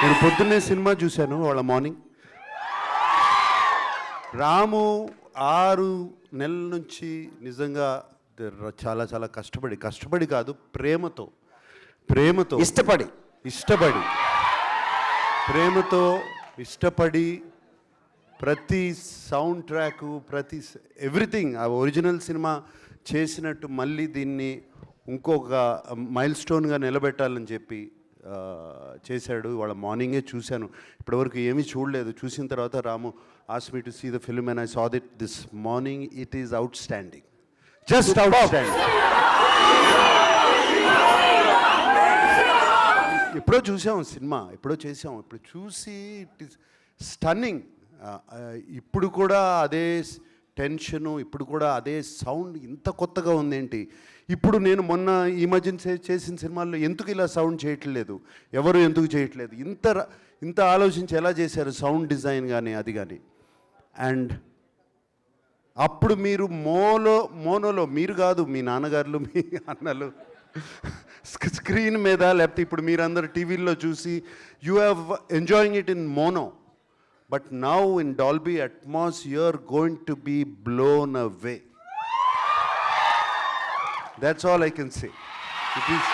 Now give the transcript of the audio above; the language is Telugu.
నేను పొద్దున్నే సినిమా చూశాను వాళ్ళ మార్నింగ్. రాము 6 నెలల నుంచి నిజంగా చాలా చాలా కష్టపడి కాదు, ప్రేమతో ఇష్టపడి ప్రతి సౌండ్ ట్రాకు, ప్రతి ఎవ్రీథింగ్ ఆ ఒరిజినల్ సినిమా చేసినట్టు మళ్ళీ దీన్ని ఇంకొక మైల్ స్టోన్గా నిలబెట్టాలని చెప్పి చేశాడు. వాళ్ళ మార్నింగే చూశాను, ఇప్పటివరకు ఏమీ చూడలేదు. చూసిన తర్వాత Ramu asked me to see the film and I saw it this morning. It is outstanding, just outstanding. ఎప్పుడో చూసాం సినిమా, ఎప్పుడో చేసాం, ఇప్పుడు చూసి ఇట్ ఈస్ స్టన్నింగ్. ఇప్పుడు కూడా అదే టెన్షను, ఇప్పుడు కూడా అదే సౌండ్ ఇంత కొత్తగా ఉందేంటి. ఇప్పుడు నేను మొన్న ఈ మధ్యన చేసిన సినిమాల్లో ఎందుకు ఇలా సౌండ్ చేయట్లేదు, ఎవరు ఎందుకు చేయట్లేదు, ఇంత ఆలోచించి ఎలా చేశారు సౌండ్ డిజైన్ కానీ అది కానీ. అండ్ అప్పుడు మీరు మోనోలో మీరు కాదు, మీ నాన్నగారులు, మీ అన్నలు స్క్రీన్ మీద, లేకపోతే ఇప్పుడు మీరందరూ టీవీల్లో చూసి you have enjoying it in mono. But now in Dolby Atmos, you're going to be blown away. That's all I can say. It is